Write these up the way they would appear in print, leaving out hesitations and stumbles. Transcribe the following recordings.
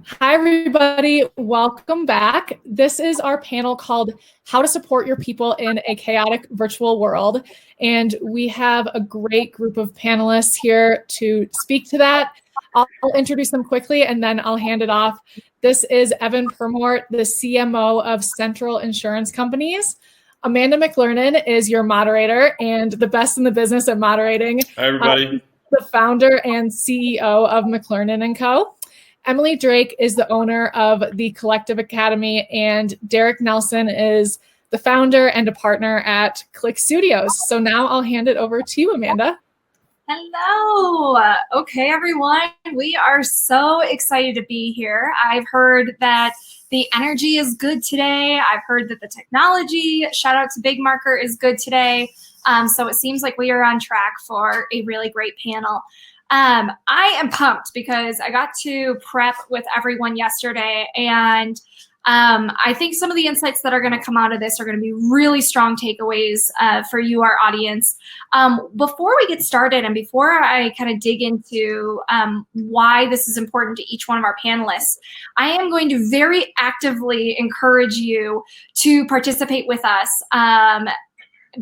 Hi, everybody. Welcome back. This is our panel called How to Support Your People in a Chaotic Virtual World. And we have a great group of panelists here to speak to that. I'll introduce them quickly and then I'll hand it off. This is Evan Purmort, the CMO of Central Insurance Companies. Amanda McLernon is your moderator and the best in the business at moderating. Hi, everybody. The founder and CEO of McLernon & Co. Emily Drake is the owner of the Collective Academy, and Derek Nelson is the founder and a partner at Clique Studios. So now I'll hand it over to you, Amanda. Hello. Okay, everyone. We are so excited to be here. I've heard that the energy is good today. I've heard that the technology, shout out to Big Marker, is good today. So it seems like we are on track for a really great panel. I am pumped because I got to prep with everyone yesterday, and I think some of the insights that are going to come out of this are going to be really strong takeaways for you, our audience. Before we get started and before I kind of dig into why this is important to each one of our panelists, I am going to very actively encourage you to participate with us.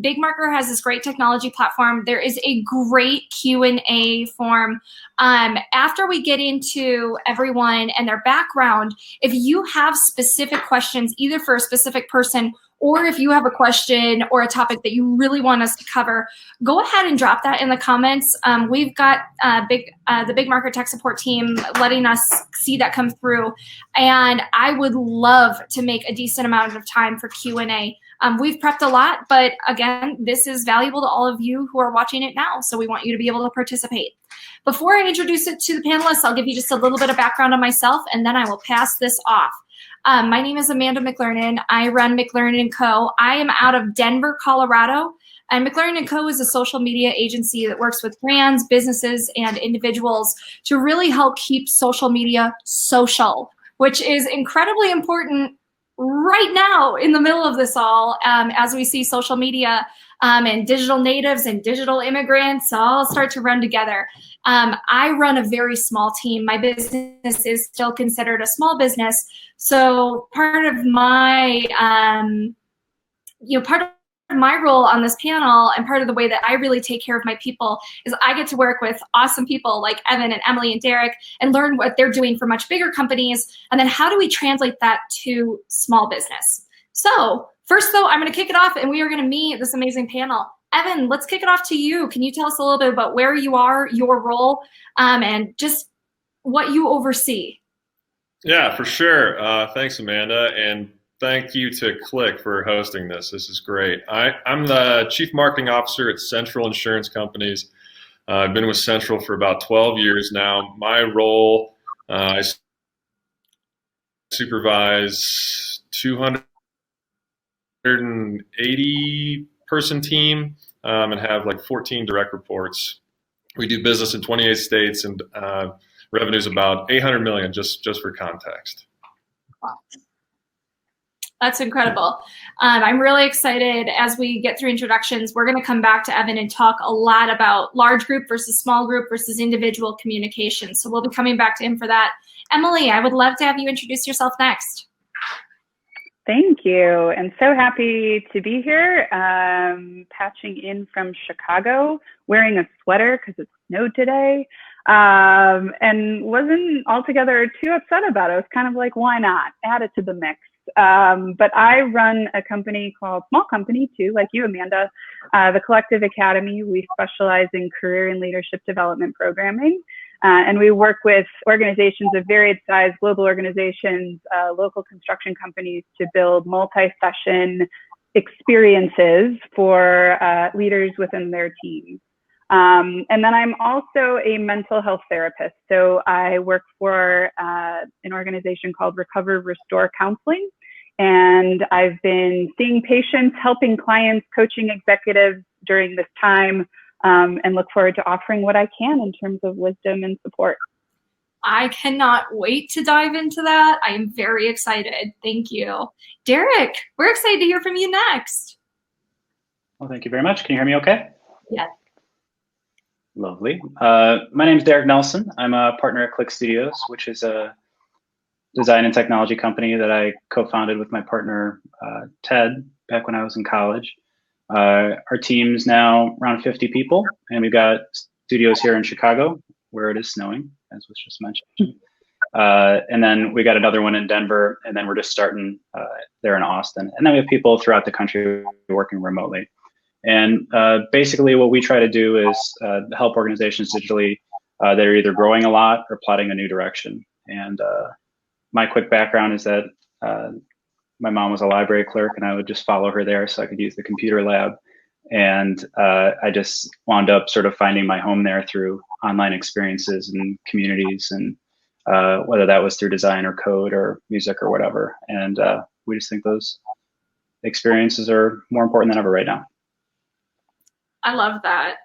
Big Marker has this great technology platform. There is a great Q&A form. After we get into everyone and their background, if you have specific questions, either for a specific person, or if you have a question or a topic that you really want us to cover, go ahead and drop that in the comments. We've got the Big Marker tech support team letting us see that come through. And I would love to make a decent amount of time for Q&A. We've prepped a lot, but again, this is valuable to all of you who are watching it now, so we want you to be able to participate. Before I introduce it to the panelists, I'll give you just a little bit of background on myself, and then I will pass this off. My name is Amanda McLernon. I run McLernon & Co. I am out of Denver, Colorado, and McLernon & Co. is a social media agency that works with brands, businesses, and individuals to really help keep social media social, which is incredibly important right now in the middle of this all, as we see social media and digital natives and digital immigrants all start to run together. I run a very small team. My business is still considered a small business. So part of my, part of my role on this panel and part of the way that I really take care of my people is I get to work with awesome people like Evan and Emily and Derek and learn what they're doing for much bigger companies. And then how do we translate that to small business? So first, though, I'm going to kick it off and we are going to meet this amazing panel. Evan, let's kick it off to you. Can you tell us a little bit about where you are, your role, and just what you oversee? Yeah, for sure. Thanks, Amanda. And thank you to Clique for hosting this. This is great. I'm the Chief Marketing Officer at Central Insurance Companies. I've been with Central for about 12 years now. My role, I supervise 280-person team and have like 14 direct reports. We do business in 28 states and revenue's about $800 million, just for context. Wow. That's incredible. I'm really excited as we get through introductions. We're going to come back to Evan and talk a lot about large group versus small group versus individual communication. So we'll be coming back to him for that. Emily, I would love to have you introduce yourself next. Thank you, and so happy to be here, patching in from Chicago, wearing a sweater because it snowed today, and wasn't altogether too upset about it. I was kind of like, why not? Add it to the mix. But I run a company called, small company too, like you, Amanda, the Collective Academy. We specialize in career and leadership development programming. And we work with organizations of varied size, global organizations, local construction companies to build multi-session experiences for leaders within their teams. And then I'm also a mental health therapist. So I work for an organization called Recover Restore Counseling. And I've been seeing patients, helping clients, coaching executives during this time, and look forward to offering what I can in terms of wisdom and support. I cannot wait to dive into that. I am very excited. Thank you. Derek, we're excited to hear from you next. Well, thank you very much. Can you hear me okay? Yes. Lovely. My name is Derek Nelson. I'm a partner at Clique Studios, which is a design and technology company that I co-founded with my partner, Ted, back when I was in college. Our team's now around 50 people, and we've got studios here in Chicago, where it is snowing, as was just mentioned. And then we got another one in Denver, and then we're just starting there in Austin. And then we have people throughout the country working remotely. And basically what we try to do is help organizations digitally that are either growing a lot or plotting a new direction. And my quick background is that my mom was a library clerk, and I would just follow her there so I could use the computer lab. And I just wound up sort of finding my home there through online experiences and communities, and whether that was through design or code or music or whatever. And we just think those experiences are more important than ever right now. I love that.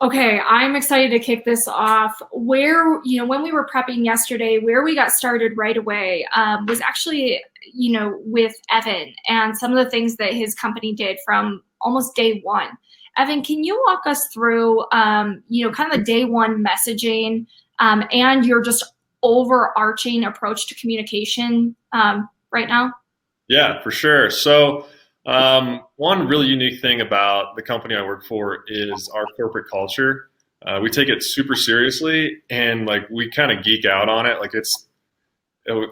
Okay, I'm excited to kick this off. Where, when we were prepping yesterday, where we got started right away was actually, with Evan and some of the things that his company did from almost day one. Evan, can you walk us through, kind of the day one messaging and your just overarching approach to communication right now? Yeah, for sure. So one really unique thing about the company I work for is our corporate culture. We take it super seriously, and we kind of geek out on it.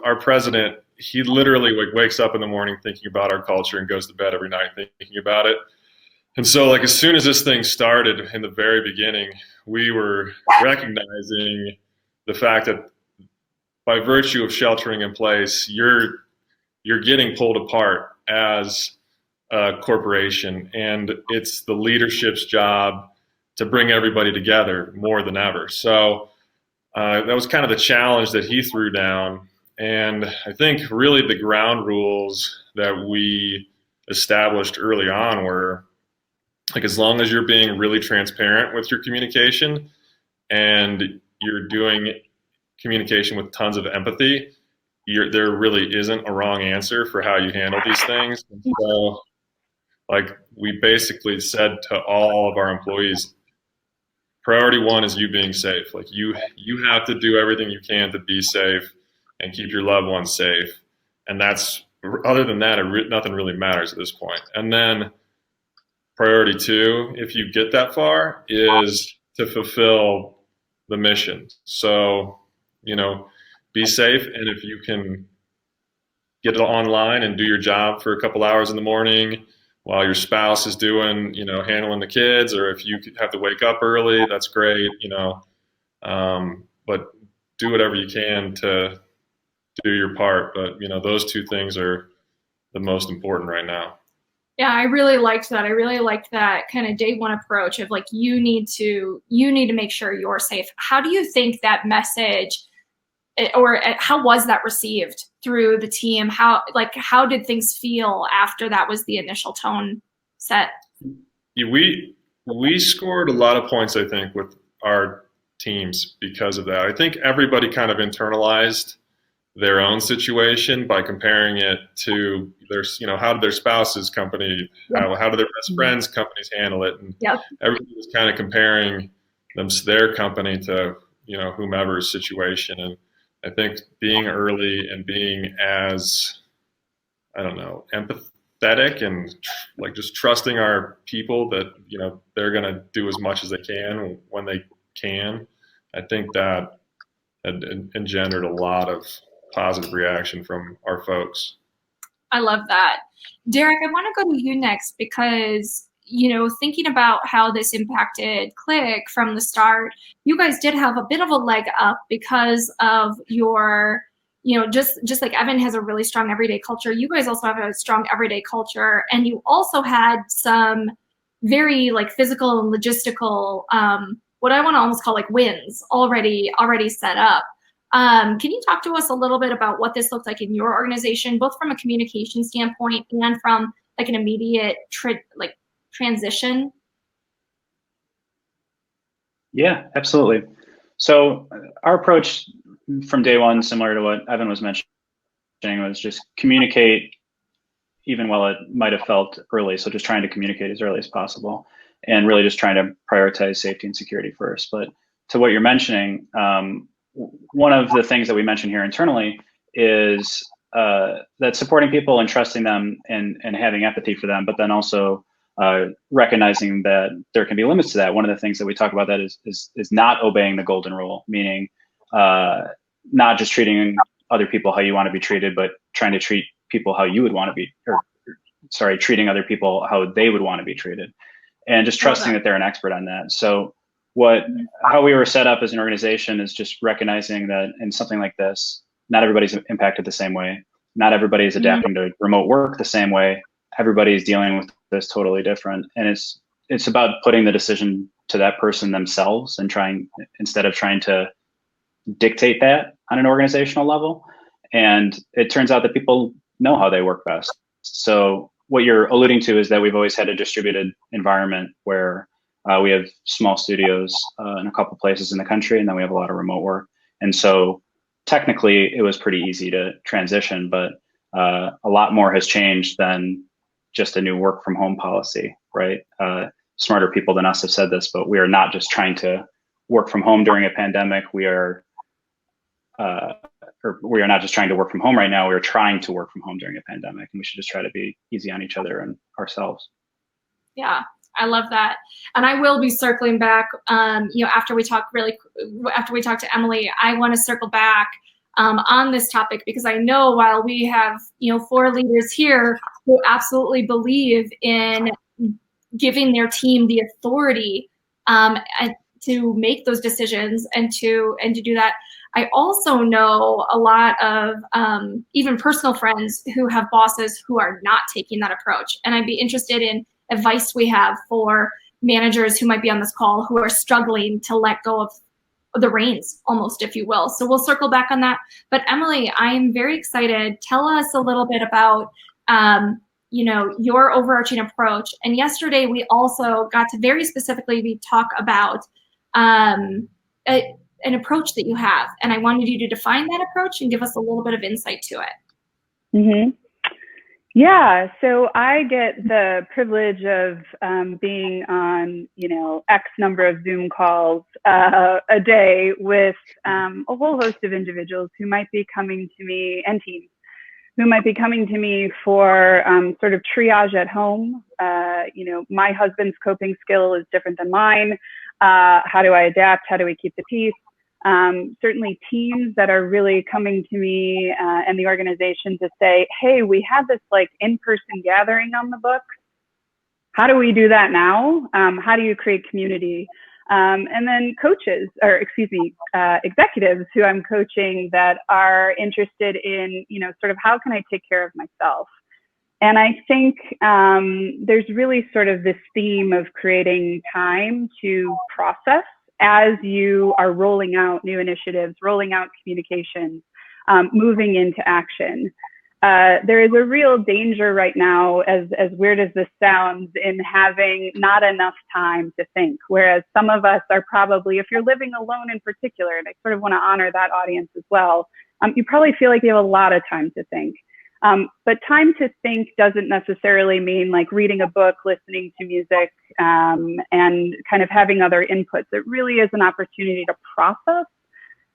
Our president, he literally wakes up in the morning thinking about our culture and goes to bed every night thinking about it. And so as soon as this thing started in the very beginning, we were recognizing the fact that by virtue of sheltering in place, you're getting pulled apart as a corporation, and it's the leadership's job to bring everybody together more than ever. So that was kind of the challenge that he threw down. And I think really the ground rules that we established early on were as long as you're being really transparent with your communication and you're doing communication with tons of empathy, there really isn't a wrong answer for how you handle these things. And so we basically said to all of our employees, priority one is you being safe. You have to do everything you can to be safe and keep your loved ones safe. And other than that, nothing really matters at this point. And then priority two, if you get that far, is to fulfill the mission. So, be safe. And if you can get it online and do your job for a couple hours in the morning while your spouse is doing, handling the kids, or if you have to wake up early, that's great, but do whatever you can to do your part. But, those two things are the most important right now. Yeah, I really liked that. I really liked that kind of day one approach of you need to make sure you're safe. How do you think that message, or how was that received through the team? How did things feel after that was the initial tone set? Yeah, we scored a lot of points, I think, with our teams because of that. I think everybody kind of internalized their own situation by comparing it to their, how did their spouse's company, how did their best friends' companies handle it? And everybody was kind of comparing their company to, whomever's situation. And I think being early and being as, empathetic and just trusting our people that, they're going to do as much as they can when they can, I think that had engendered a lot of positive reaction from our folks. I love that. Derek, I want to go to you next because, thinking about how this impacted Clique from the start, you guys did have a bit of a leg up because of your, just like Evan has a really strong everyday culture, you guys also have a strong everyday culture, and you also had some very physical and logistical, what I want to almost call wins already set up. Can you talk to us a little bit about what this looked like in your organization, both from a communication standpoint and from an immediate transition? Yeah, absolutely. So our approach from day one, similar to what Evan was mentioning, was just communicate even while it might have felt early. So just trying to communicate as early as possible and really just trying to prioritize safety and security first. But to what you're mentioning, one of the things that we mentioned here internally is that supporting people and trusting them and having empathy for them, but then also recognizing that there can be limits to that. One of the things that we talk about that is not obeying the golden rule, meaning not just treating other people how you want to be treated, but trying to treat people how you would want to be, treating other people how they would want to be treated, and just trusting that they're an expert on that. So how we were set up as an organization is just recognizing that in something like this, not everybody's impacted the same way. Not everybody is adapting to remote work the same way. Everybody is dealing with this totally different. And it's about putting the decision to that person themselves and instead of trying to dictate that on an organizational level. And it turns out that people know how they work best. So what you're alluding to is that we've always had a distributed environment where we have small studios in a couple places in the country, and then we have a lot of remote work. And so technically it was pretty easy to transition, but a lot more has changed than just a new work from home policy, right? Smarter people than us have said this, but we are not just trying to work from home during a pandemic. We are not just trying to work from home right now. We're trying to work from home during a pandemic, and we should just try to be easy on each other and ourselves. Yeah, I love that. And I will be circling back, after we talk to Emily, I want to circle back on this topic, because I know while we have, 4 leaders here who absolutely believe in giving their team the authority to make those decisions and to do that, I also know a lot of even personal friends who have bosses who are not taking that approach. And I'd be interested in advice we have for managers who might be on this call who are struggling to let go of the reins, almost, if you will. So we'll circle back on that. But Emily, I am very excited. Tell us a little bit about your overarching approach. And yesterday we also got to very specifically talk about an approach that you have. And I wanted you to define that approach and give us a little bit of insight to it. Mm-hmm. Yeah, so I get the privilege of being on, X number of Zoom calls a day with a whole host of individuals who might be coming to me, and teams who might be coming to me for sort of triage at home. My husband's coping skill is different than mine. How do I adapt? How do we keep the peace? Certainly teams that are really coming to me and the organization to say, hey, we have this in-person gathering on the books. How do we do that now? How do you create community? And then executives who I'm coaching that are interested in, sort of how can I take care of myself? And I think there's really sort of this theme of creating time to process as you are rolling out new initiatives, rolling out communications, moving into action. There is a real danger right now, as weird as this sounds, in having not enough time to think. Whereas some of us are probably, if you're living alone in particular, and I sort of want to honor that audience as well, you probably feel like you have a lot of time to think. But time to think doesn't necessarily mean reading a book, listening to music, and kind of having other inputs. It really is an opportunity to process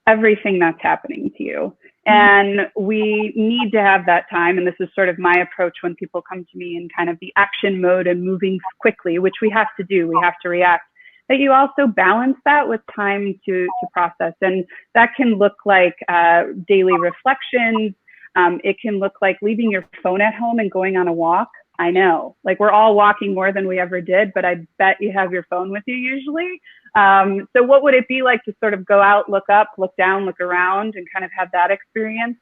everything that's happening to you. And we need to have that time. And this is sort of my approach when people come to me in kind of the action mode and moving quickly, which we have to do. We have to react. That you also balance that with time to process. And that can look like daily reflections. It can look like leaving your phone at home and going on a walk. I know, we're all walking more than we ever did, but I bet you have your phone with you usually. So what would it be like to sort of go out, look up, look down, look around, and kind of have that experience?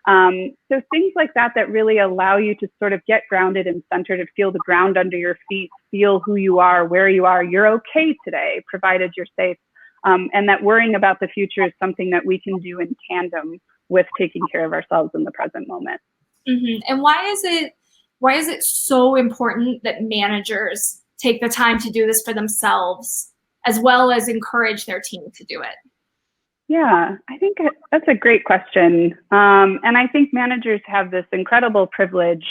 So things like that really allow you to sort of get grounded and centered and feel the ground under your feet, feel who you are, where you are. You're okay today, provided you're safe. And that worrying about the future is something that we can do in tandem with taking care of ourselves in the present moment. Mm-hmm. And why is it so important that managers take the time to do this for themselves, as well as encourage their team to do it? Yeah, I think that's a great question. And I think managers have this incredible privilege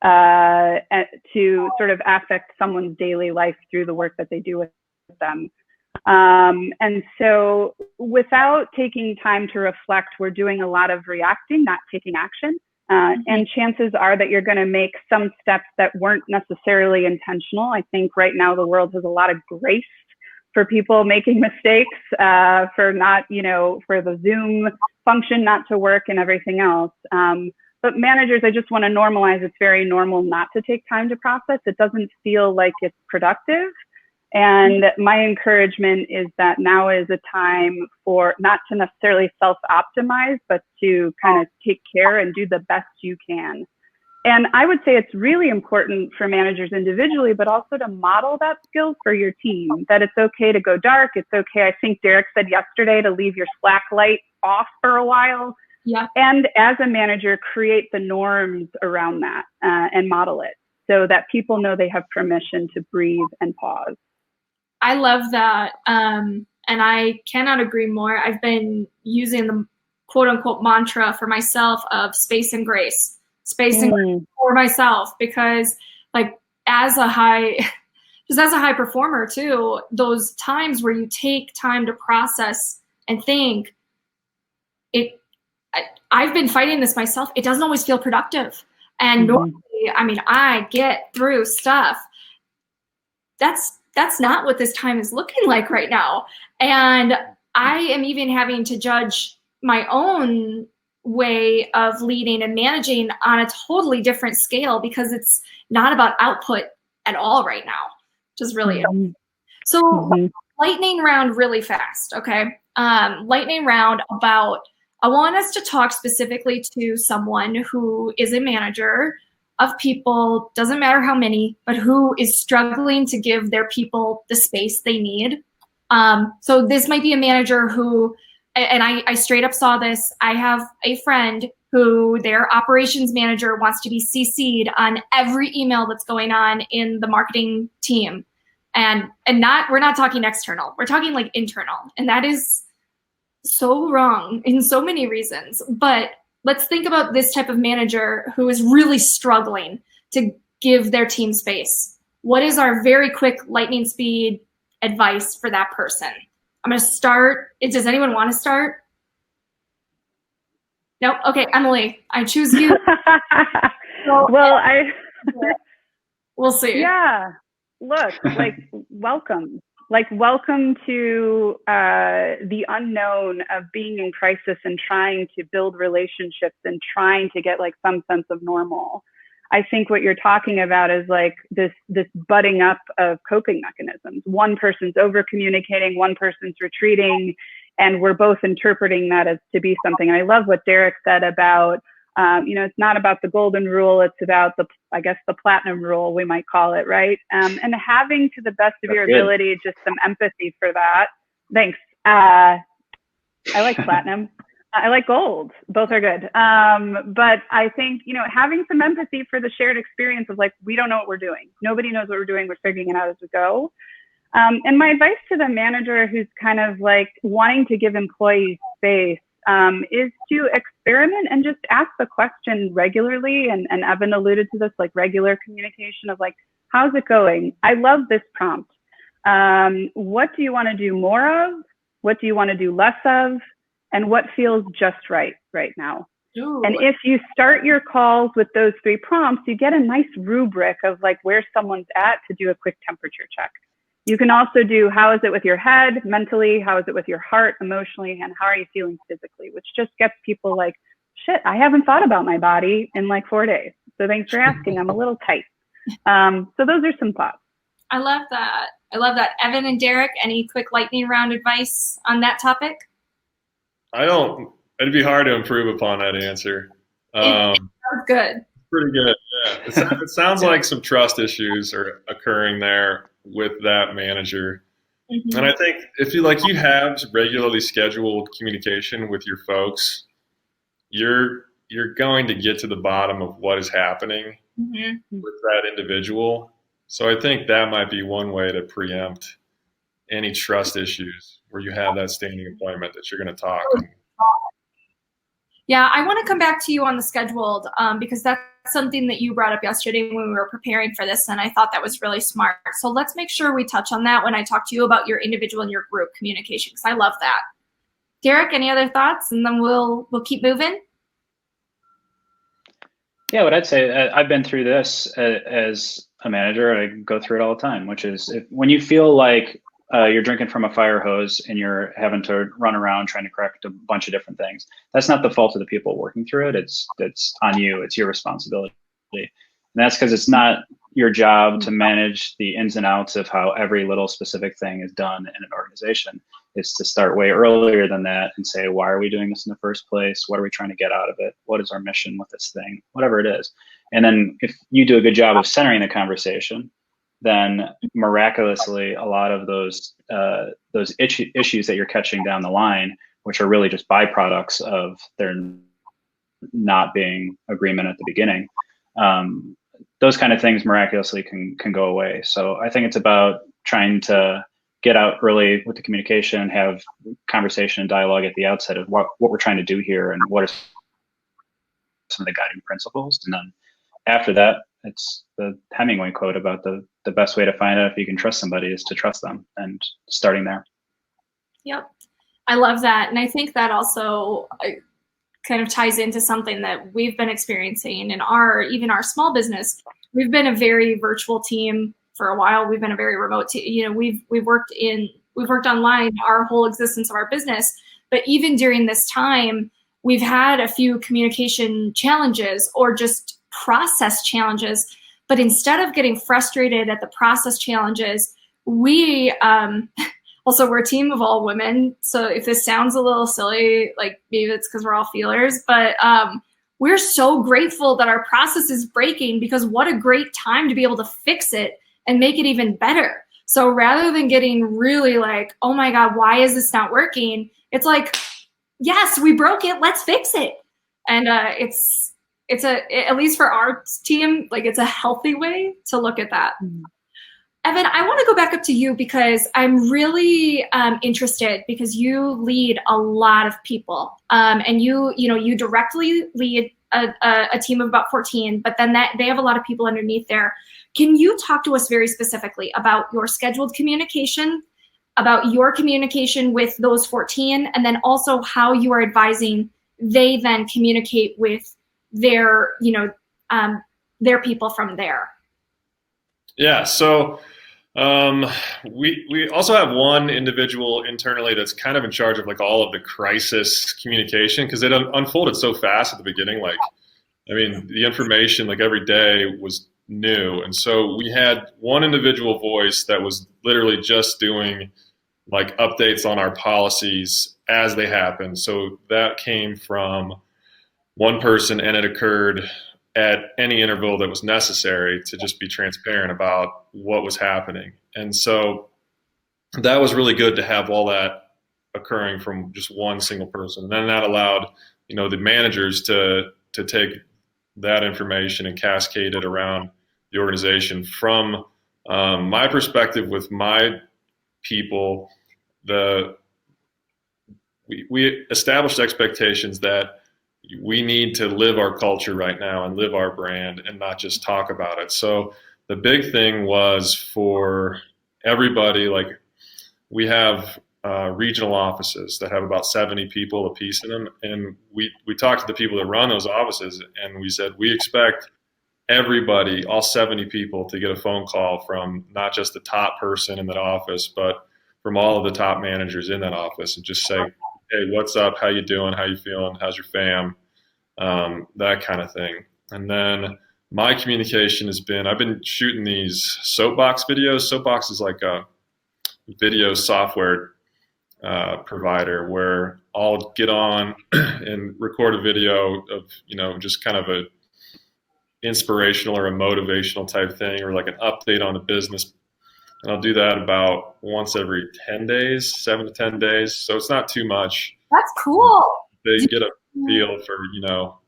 to sort of affect someone's daily life through the work that they do with them. And so without taking time to reflect, we're doing a lot of reacting, not taking action. And chances are that you're going to make some steps that weren't necessarily intentional. I think right now the world has a lot of grace for people making mistakes, for not, for the Zoom function not to work and everything else. But managers, I just want to normalize, it's very normal not to take time to process. It doesn't feel like it's productive. And my encouragement is that now is a time for not to necessarily self-optimize, but to kind of take care and do the best you can. And I would say it's really important for managers individually, but also to model that skill for your team, that it's okay to go dark. It's okay. I think Derek said yesterday to leave your Slack light off for a while. Yeah. And as a manager, create the norms around that and model it so that people know they have permission to breathe and pause. I love that. And I cannot agree more. I've been using the quote unquote mantra for myself of space and grace. Space and grace for myself, because like as a high performer too, those times where you take time to process and think, I've been fighting this myself. It doesn't always feel productive. And normally, I mean, I get through stuff. That's not what this time is looking like right now. And I am even having to judge my own way of leading and managing on a totally different scale, because it's not about output at all right now, which is really helpful. So lightning round really fast, okay? Lightning round about, I want us to talk specifically to someone who is a manager of people, doesn't matter how many, but who is struggling to give their people the space they need. So this might be a manager who, and I straight up saw this, I have a friend who their operations manager wants to be CC'd on every email that's going on in the marketing team. And we're not talking external, we're talking like internal. And that is so wrong in so many reasons. But let's think about this type of manager who is really struggling to give their team space. What is our very quick lightning speed advice for that person? I'm going to start. Does anyone want to start? No? Okay, Emily, I choose you. We'll see. Yeah. Look, welcome. Welcome to the unknown of being in crisis and trying to build relationships and trying to get some sense of normal. I think what you're talking about is this butting up of coping mechanisms. One person's over communicating, one person's retreating, and we're both interpreting that as to be something. And I love what Derek said about, it's not about the golden rule, it's about the platinum rule, we might call it, right? And having, to the best of your ability, just some empathy for that. Thanks. I like platinum. I like gold. Both are good. But I think, having some empathy for the shared experience of we don't know what we're doing. Nobody knows what we're doing. We're figuring it out as we go. And my advice to the manager who's kind of wanting to give employees space is to experiment and just ask the question regularly. And Evan alluded to this, regular communication of how's it going? I love this prompt. What do you want to do more of? What do you want to do less of? And what feels just right now? Ooh. And if you start your calls with those 3 prompts, you get a nice rubric of where someone's at to do a quick temperature check. You can also do, how is it with your head mentally? How is it with your heart emotionally? And how are you feeling physically? Which just gets people shit, I haven't thought about my body in 4 days. So thanks for asking. I'm a little tight. So those are some thoughts. I love that. Evan and Derek, any quick lightning round advice on that topic? It'd be hard to improve upon that answer. That was good. Pretty good, yeah. It sounds like some trust issues are occurring there with that manager. Mm-hmm. And I think if you have regularly scheduled communication with your folks, you're going to get to the bottom of what is happening with that individual. So I think that might be one way to preempt any trust issues where you have that standing appointment that you're going to talk. Yeah, I want to come back to you on the scheduled because that's something that you brought up yesterday when we were preparing for this, and I thought that was really smart. So let's make sure we touch on that when I talk to you about your individual and your group communication, because I love that. Derek, any other thoughts? And then we'll keep moving. Yeah, what I'd say, I've been through this as a manager. I go through it all the time, which is when you feel like you're drinking from a fire hose and you're having to run around trying to correct a bunch of different things, that's not the fault of the people working through it. It's on you. It's your responsibility. And that's because it's not your job to manage the ins and outs of how every little specific thing is done in an organization. It's to start way earlier than that and say, why are we doing this in the first place? What are we trying to get out of it? What is our mission with this thing? Whatever it is. And then if you do a good job of centering the conversation, then miraculously a lot of those issues that you're catching down the line, which are really just byproducts of there not being agreement at the beginning, those kind of things miraculously can go away. So I think it's about trying to get out early with the communication, have conversation and dialogue at the outset of what we're trying to do here and what are some of the guiding principles. And then after that, it's the Hemingway quote about the best way to find out if you can trust somebody is to trust them, and starting there. Yep. I love that. And I think that also kind of ties into something that we've been experiencing in even our small business. We've been a very virtual team for a while. We've been a very remote team. You know, we've worked online our whole existence of our business. But even during this time, we've had a few communication challenges or just process challenges. But instead of getting frustrated at the process challenges, we also, we're a team of all women. So if this sounds a little silly, like maybe it's because we're all feelers, but we're so grateful that our process is breaking, because what a great time to be able to fix it and make it even better. So rather than getting really like, oh my God, why is this not working? It's like, yes, we broke it, let's fix it. And it's at least for our team, like it's a healthy way to look at that. Mm-hmm. Evan, I want to go back up to you because I'm really interested, because you lead a lot of people, and you directly lead a team of about 14, but then they have a lot of people underneath there. Can you talk to us very specifically about your scheduled communication, about your communication with those 14, and then also how you are advising they then communicate with their people from there? Yeah, so we also have one individual internally that's kind of in charge of like all of the crisis communication, because it unfolded so fast at the beginning. Like, I mean, the information like every day was new, and so we had one individual voice that was literally just doing like updates on our policies as they happen. So that came from one person, and it occurred at any interval that was necessary to just be transparent about what was happening. And so that was really good to have all that occurring from just one single person. And then that allowed, the managers to take that information and cascade it around the organization. From my perspective with my people, we established expectations that we need to live our culture right now and live our brand and not just talk about it. So the big thing was for everybody, like we have regional offices that have about 70 people a piece in them. And we talked to the people that run those offices, and we said, we expect everybody, all 70 people, to get a phone call from not just the top person in that office, but from all of the top managers in that office, and just say, hey, what's up? How you doing? How you feeling? How's your fam? That kind of thing. And then my communication has been, I've been shooting these Soapbox videos. Soapbox is like a video software provider where I'll get on and record a video of, just kind of a inspirational or a motivational type thing, or like an update on the business. And I'll do that about once every 10 days, 7 to 10 days. So it's not too much. That's cool. They get a feel for,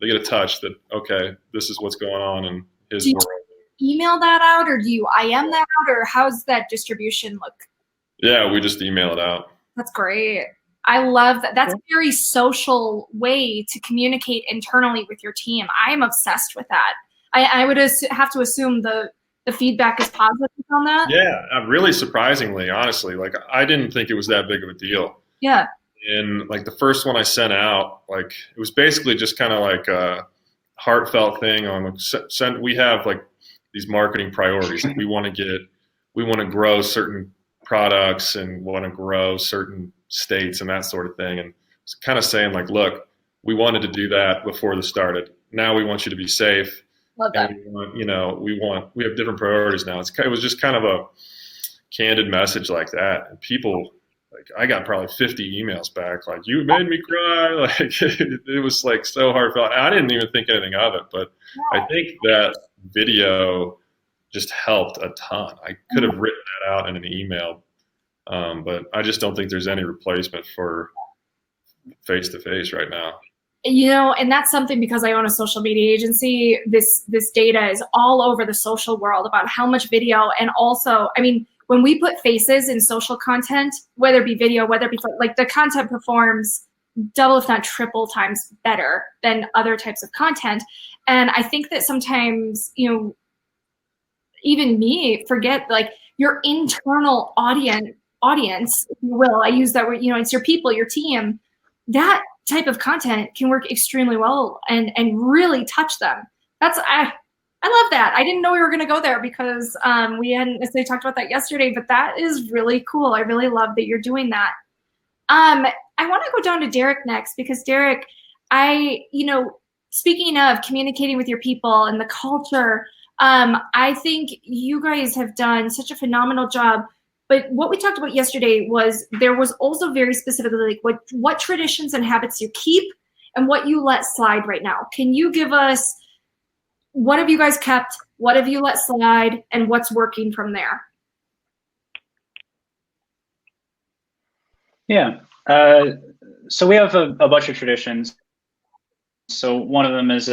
they get a touch that, okay, this is what's going on in his world. Email that out, or do you IM that out, or how's that distribution look? Yeah, we just email it out. That's great. I love that. That's a very social way to communicate internally with your team. I'm obsessed with that. I would have to assume the feedback is positive on that. Yeah, really surprisingly, honestly, like I didn't think it was that big of a deal. Yeah. And like the first one I sent out, like it was basically just kind of like a heartfelt thing on we have like these marketing priorities. Like we want to grow certain products and want to grow certain states and that sort of thing. And it's kind of saying like, look, we wanted to do that before this started. Now we want you to be safe. Love that. And we have different priorities now. It was just kind of a candid message like that. And people, like I got probably 50 emails back, like you made me cry. Like it was like so heartfelt. I didn't even think anything of it, but I think that video just helped a ton. I could have written that out in an email, but I just don't think there's any replacement for face-to-face right now. And that's something, because I own a social media agency, this data is all over the social world about how much video. And also, I mean, when we put faces in social content, whether it be video, whether it be like the content performs double, if not triple times better than other types of content. And I think that sometimes, even me forget like your internal audience, if you will. I use that word, it's your people, your team. That type of content can work extremely well and really touch them. I love that. I didn't know we were going to go there because we hadn't necessarily talked about that yesterday, but that is really cool. I really love that you're doing that. I want to go down to Derek next because Derek, speaking of communicating with your people and the culture, I think you guys have done such a phenomenal job. But what we talked about yesterday was there was also very specifically like what traditions and habits you keep and what you let slide right now. Can you give us what have you guys kept, what have you let slide, and what's working from there? Yeah. So we have a bunch of traditions. So one of them is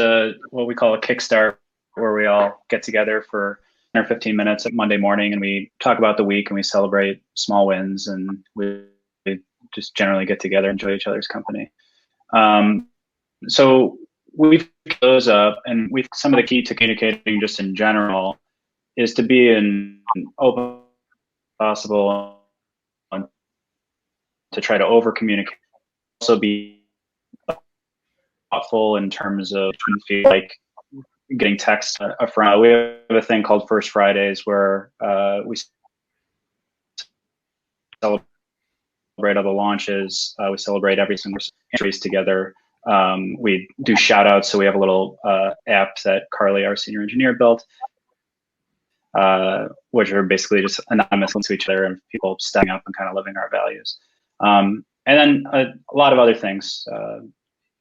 what we call a kickstart, where we all get together for 10 or 15 minutes at Monday morning and we talk about the week and we celebrate small wins and we just generally get together, enjoy each other's company. So we've picked those up, and some of the key to communicating just in general is to be an open possible and to try to over communicate, also be thoughtful in terms of feel like getting text from. We have a thing called First Fridays where we celebrate all the launches. We celebrate every single entries together. We do shout outs. So we have a little app that Carly, our senior engineer, built, which are basically just anonymous to each other and people stepping up and kind of living our values. And then a lot of other things.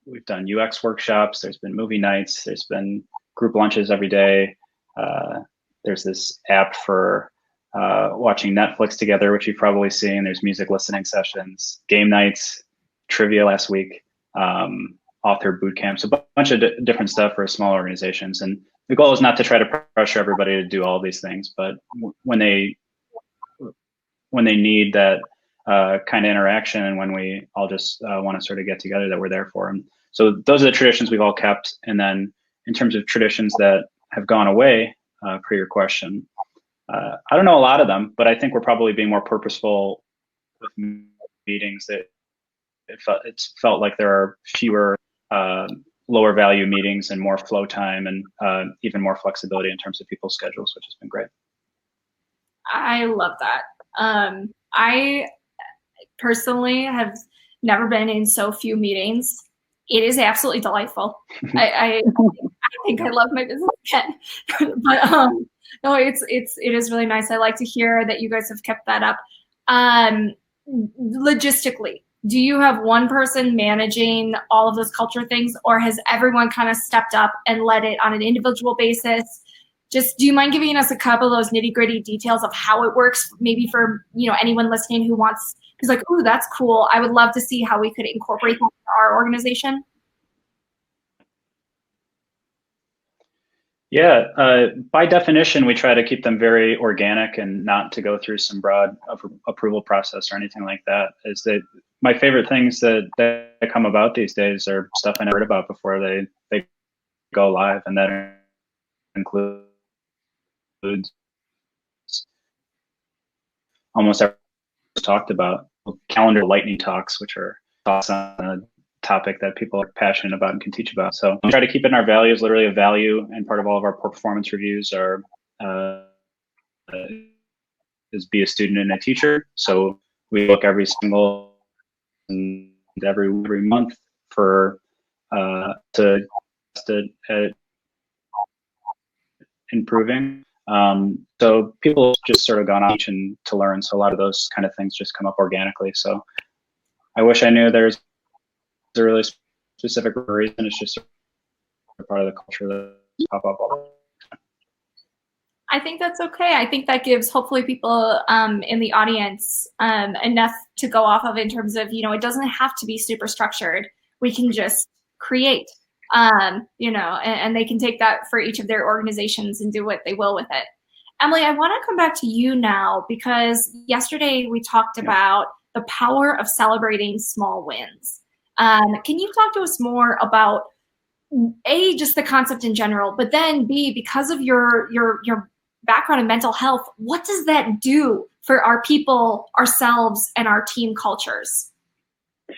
We've done UX workshops. There's been movie nights. There's been group lunches every day. There's this app for watching Netflix together, which you've probably seen. There's music listening sessions, game nights, trivia last week, author boot camps, a bunch of different stuff for small organizations. And the goal is not to try to pressure everybody to do all these things, but when they need that kind of interaction, and when we all just want to sort of get together, that we're there for them. So those are the traditions we've all kept. And then in terms of traditions that have gone away, per your question, I don't know a lot of them, but I think we're probably being more purposeful with meetings. That it's felt like there are fewer lower value meetings and more flow time and even more flexibility in terms of people's schedules, which has been great. I love that. I personally have never been in so few meetings. It is absolutely delightful. I think I love my business again. But no, it is really nice. I like to hear that you guys have kept that up. Logistically, do you have one person managing all of those culture things, or has everyone kind of stepped up and led it on an individual basis? Just, do you mind giving us a couple of those nitty-gritty details of how it works, maybe for anyone listening who's like, ooh, that's cool. I would love to see how we could incorporate that into our organization. Yeah, by definition, we try to keep them very organic and not to go through some broad approval process or anything like that. Is that my favorite things that come about these days are stuff I never heard about before they go live, and then includes almost everything talked about. Calendar lightning talks, which are talks on a topic that people are passionate about and can teach about. So we try to keep it in our values, literally a value, and part of all of our performance reviews are is be a student and a teacher. So we look every single and every month for to at improving. So people just sort of gone on each and to learn. So a lot of those kind of things just come up organically. So I wish I knew there's a really specific reason. It's just a part of the culture that pop up all the time. I think that's okay. I think that gives hopefully people in the audience enough to go off of in terms of, it doesn't have to be super structured. We can just create, and they can take that for each of their organizations and do what they will with it. Emily, I want to come back to you now because yesterday we talked about the power of celebrating small wins. Can you talk to us more about A, just the concept in general, but then B, because of your background in mental health, what does that do for our people, ourselves, and our team cultures?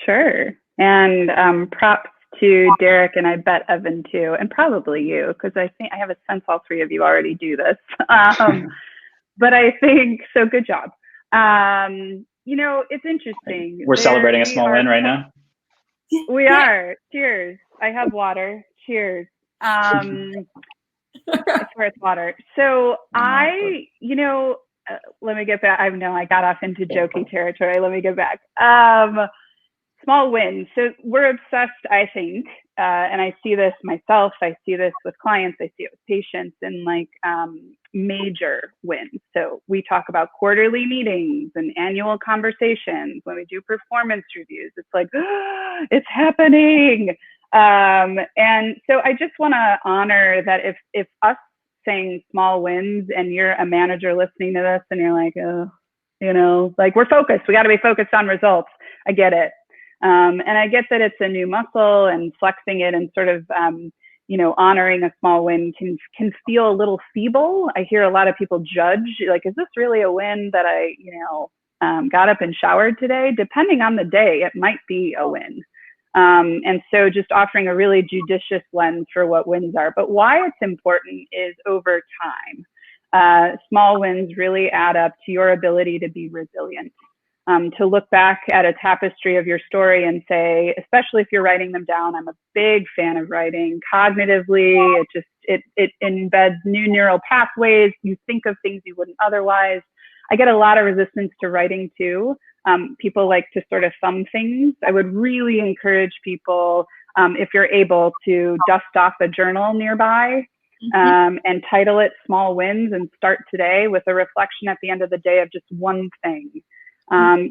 Sure. And props to Derek, and I bet Evan too, and probably you, because I think I have a sense all three of you already do this. But I think, so good job. It's interesting. We're celebrating a small win right now. We are. Cheers. I have water. Cheers. I swear it's water. So let me get back. I know I got off into jokey territory. Let me get back. Small wins. So we're obsessed, I think, and I see this myself. I see this with clients. I see it with patients in major wins. So we talk about quarterly meetings and annual conversations. When we do performance reviews, it's like, it's happening. And so I just want to honor that if us saying small wins and you're a manager listening to this and you're like, we're focused. We got to be focused on results. I get it. And I get that it's a new muscle and flexing it and sort of, honoring a small win can feel a little feeble. I hear a lot of people judge, like, is this really a win that I, got up and showered today? Depending on the day, it might be a win. And so just offering a really judicious lens for what wins are. But why it's important is over time. Small wins really add up to your ability to be resilient. To look back at a tapestry of your story and say, especially if you're writing them down, I'm a big fan of writing cognitively. It embeds new neural pathways. You think of things you wouldn't otherwise. I get a lot of resistance to writing too. People like to sort of thumb things. I would really encourage people, if you're able, to dust off a journal nearby and title it Small Wins and start today with a reflection at the end of the day of just one thing.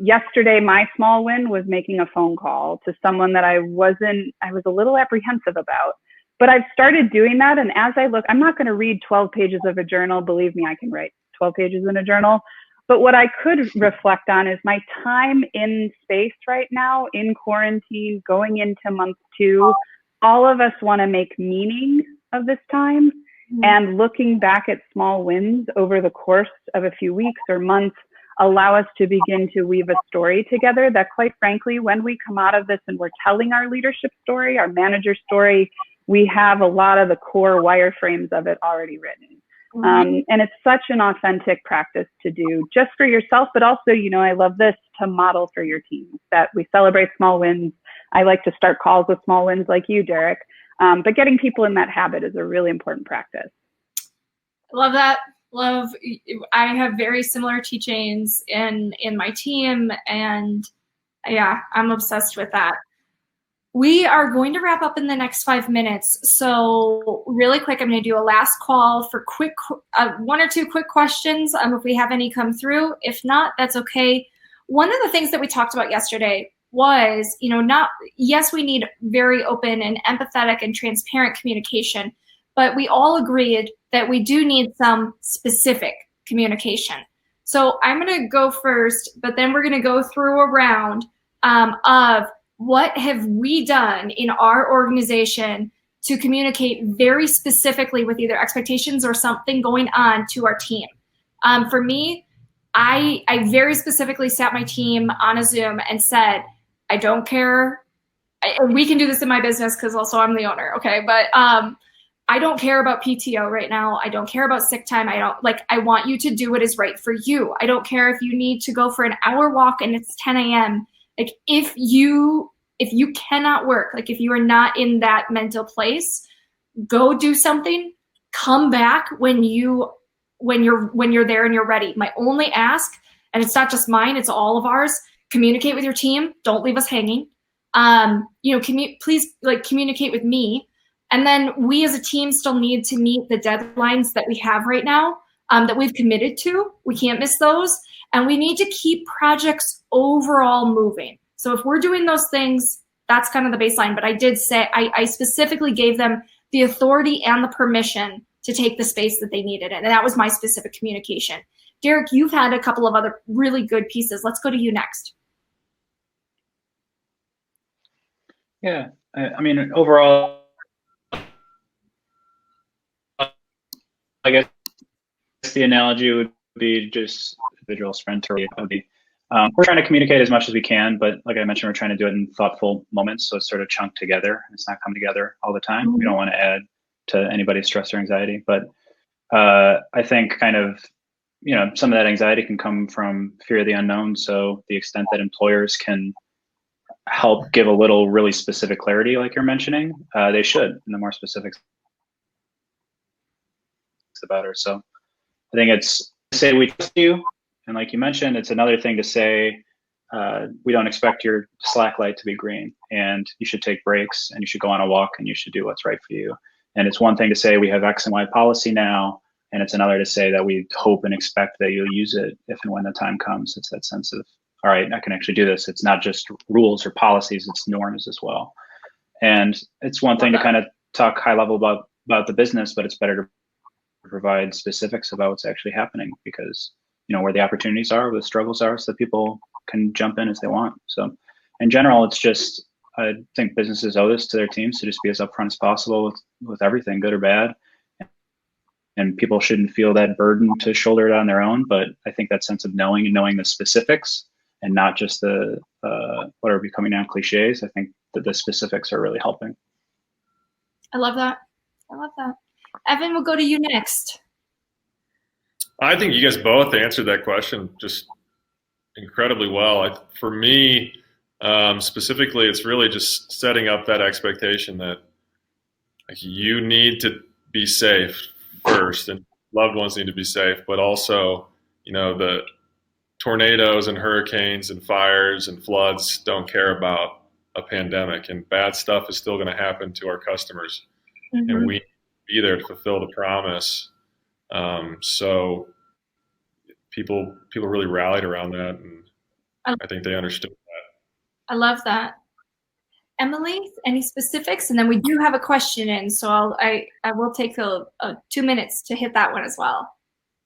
Yesterday, my small win was making a phone call to someone that I was a little apprehensive about, but I've started doing that. And as I look, I'm not going to read 12 pages of a journal. Believe me, I can write 12 pages in a journal. But what I could reflect on is my time in space right now, in quarantine, going into month 2. All of us want to make meaning of this time. And looking back at small wins over the course of a few weeks or months allow us to begin to weave a story together that, quite frankly, when we come out of this and we're telling our leadership story, our manager story, we have a lot of the core wireframes of it already written. And it's such an authentic practice to do just for yourself, but also, I love this, to model for your teams, that we celebrate small wins. I like to start calls with small wins like you, Derek. But getting people in that habit is a really important practice. Love that. I have very similar teachings in my team, and yeah, I'm obsessed with that. We are going to wrap up in the next 5 minutes. So really quick, I'm going to do a last call for quick, 1 or 2 quick questions. If we have any come through, if not, that's okay. One of the things that we talked about yesterday was, yes, we need very open and empathetic and transparent communication, but we all agreed that we do need some specific communication. So I'm going to go first, but then we're going to go through a round of what have we done in our organization to communicate very specifically with either expectations or something going on to our team. For me, I very specifically sat my team on a Zoom and said, I don't care. We can do this in my business because also I'm the owner, okay? But I don't care about PTO right now. I don't care about sick time. I want you to do what is right for you. I don't care if you need to go for an hour walk and it's 10 a.m. Like if you cannot work, like if you are not in that mental place, go do something, come back when you're there and you're ready. My only ask, and it's not just mine, it's all of ours, communicate with your team. Don't leave us hanging. Please communicate with me. And then we as a team still need to meet the deadlines that we have right now, that we've committed to. We can't miss those. And we need to keep projects overall moving. So if we're doing those things, that's kind of the baseline. But I did say, I specifically gave them the authority and the permission to take the space that they needed. And that was my specific communication. Derek, you've had a couple of other really good pieces. Let's go to you next. Yeah, I mean, overall, I guess the analogy would be just individual sprinter. We're trying to communicate as much as we can, but like I mentioned, we're trying to do it in thoughtful moments, so it's sort of chunked together. It's not come together all the time. We don't want to add to anybody's stress or anxiety, but I think kind of, some of that anxiety can come from fear of the unknown. So the extent that employers can help give a little really specific clarity, like you're mentioning, they should, and the more specifics, the better. So I think it's say we trust you, and like you mentioned, it's another thing to say we don't expect your slack light to be green, and you should take breaks, and you should go on a walk, and you should do what's right for you. And it's one thing to say we have X and Y policy now, and it's another to say that we hope and expect that you'll use it if and when the time comes. It's that sense of, all right, I can actually do this. It's not just rules or policies, it's norms as well. And it's one thing to kind of talk high level about the business, but it's better to provide specifics about what's actually happening, because where the opportunities are, where the struggles are, so that people can jump in as they want. So in general, it's just, I think businesses owe this to their teams to just be as upfront as possible with everything, good or bad. And people shouldn't feel that burden to shoulder it on their own. But I think that sense of knowing the specifics and not just the what are becoming now cliches, I think that the specifics are really helping. I love that. Evan, we'll go to you next. I think you guys both answered that question just incredibly well. For me, specifically, it's really just setting up that expectation that you need to be safe first, and loved ones need to be safe, but also, the tornadoes and hurricanes and fires and floods don't care about a pandemic, and bad stuff is still going to happen to our customers. Mm-hmm. And we need to be there to fulfill the promise. So people really rallied around that, and I think they understood that. I love that. Emily, any specifics? And then we do have a question in, so I will take 2 minutes to hit that one as well.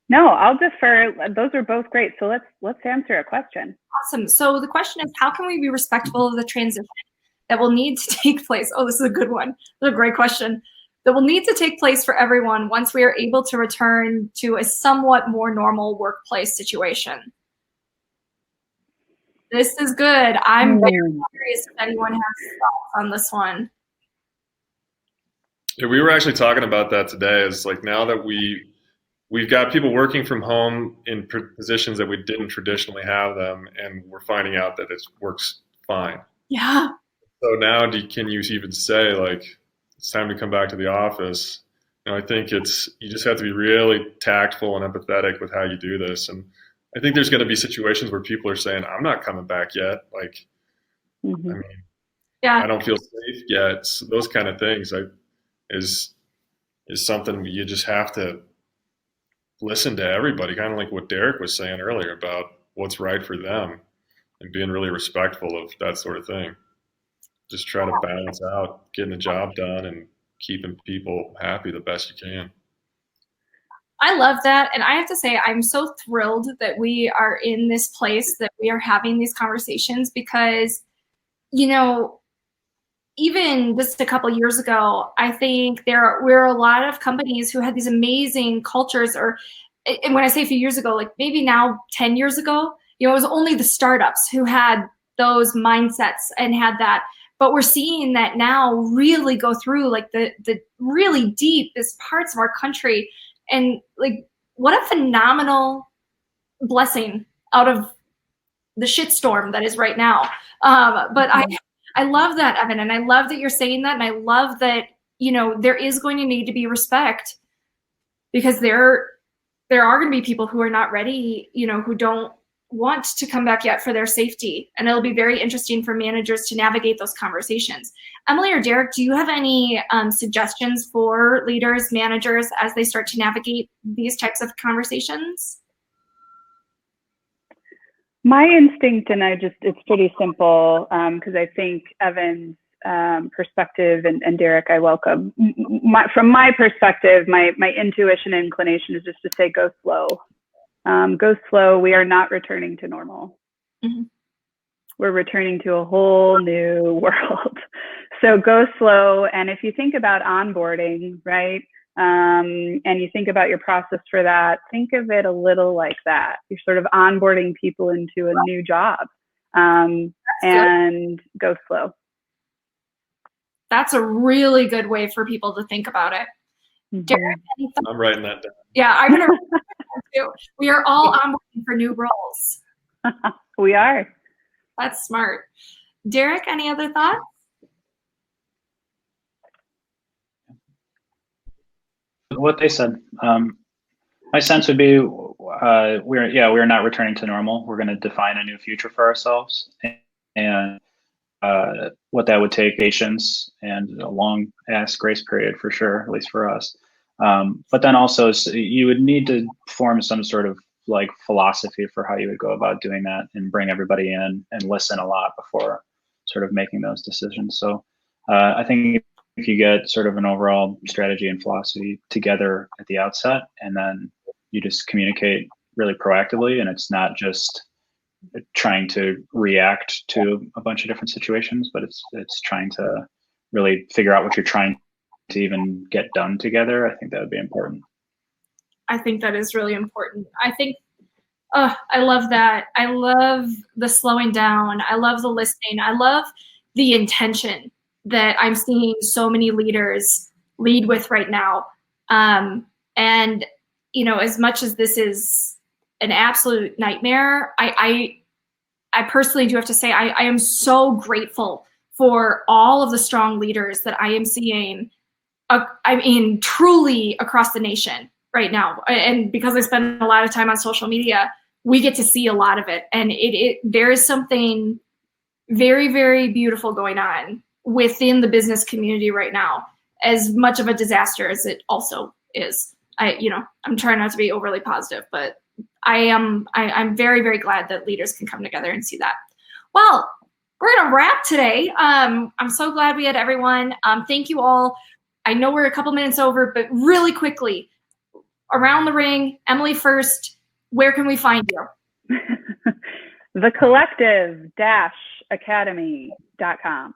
No, I'll defer. Those are both great. So let's answer a question. Awesome. So the question is, how can we be respectful of the transition that will need to take place? Oh, this is a good one. This is a great question. That will need to take place for everyone once we are able to return to a somewhat more normal workplace situation. This is good. I'm very curious if anyone has thoughts on this one. Yeah, we were actually talking about that today. Is like, now that we've got people working from home in positions that we didn't traditionally have them, and we're finding out that it works fine. Yeah. So now can you even say, like, it's time to come back to the office? I think you just have to be really tactful and empathetic with how you do this. And I think there's going to be situations where people are saying, I'm not coming back yet. Like, mm-hmm. I mean, I don't feel safe yet. So those kind of things is something you just have to listen to everybody, kind of like what Derek was saying earlier about what's right for them and being really respectful of that sort of thing. Just try to balance out getting the job done and keeping people happy the best you can. I love that. And I have to say, I'm so thrilled that we are in this place, that we are having these conversations, because, even just a couple years ago, I think there were a lot of companies who had these amazing cultures, and when I say a few years ago, like maybe now 10 years ago, it was only the startups who had those mindsets and had that. But we're seeing that now really go through like the really deepest parts of our country. And like, what a phenomenal blessing out of the shitstorm that is right now. But I love that, Evan, and I love that you're saying that, and I love that, there is going to need to be respect, because there are going to be people who are not ready, who don't want to come back yet for their safety, and it'll be very interesting for managers to navigate those conversations. Emily or Derek, do you have any suggestions for leaders, managers, as they start to navigate these types of conversations? My instinct, and it's pretty simple, because I think Evan's perspective and Derek, I welcome. From my perspective, my intuition and inclination is just to say, go slow. Go slow. We are not returning to normal. Mm-hmm. We're returning to a whole new world. So go slow. And if you think about onboarding, right? And you think about your process for that, think of it a little like that. You're sort of onboarding people into a new job, and go slow. That's a really good way for people to think about it. Mm-hmm. Derek, I'm writing that down. Yeah, I'm going to write that down too. We are all onboarding for new roles. We are. That's smart. Derek, any other thoughts? What they said. My sense would be we're not returning to normal. We're going to define a new future for ourselves, and what that would take patience and a long ass grace period for sure, at least for us. But then also you would need to form some sort of like philosophy for how you would go about doing that, and bring everybody in and listen a lot before sort of making those decisions. So I think if you get sort of an overall strategy and philosophy together at the outset, and then you just communicate really proactively, and it's not just trying to react to a bunch of different situations, but it's trying to really figure out what you're trying to even get done together. I think that would be important. I think that is really important. I think, I love that. I love the slowing down. I love the listening. I love the intention that I'm seeing so many leaders lead with right now. And, as much as this is an absolute nightmare, I personally do have to say, I am so grateful for all of the strong leaders that I am seeing, truly across the nation right now. And because I spend a lot of time on social media, we get to see a lot of it. And there is something very, very beautiful going on within the business community right now, as much of a disaster as it also is. I'm trying not to be overly positive, but I'm very, very glad that leaders can come together and see that. Well, we're going to wrap today. I'm so glad we had everyone. Thank you all. I know we're a couple minutes over, but really quickly, around the ring, Emily first, where can we find you? thecollective-academy.com.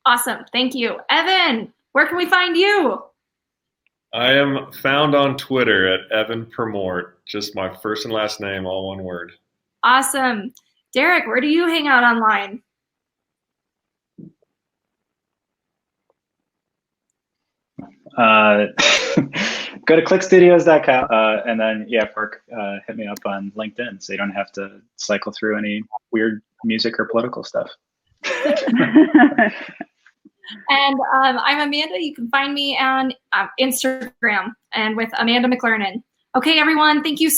Awesome. Thank you. Evan, where can we find you? I am found on Twitter at Evan Purmort, just my first and last name, all one word. Awesome. Derek, where do you hang out online? Go to cliquestudios.com, and then hit me up on LinkedIn, so you don't have to cycle through any weird music or political stuff. And I'm Amanda. You can find me on Instagram and with Amanda McLernon. Okay, everyone. Thank you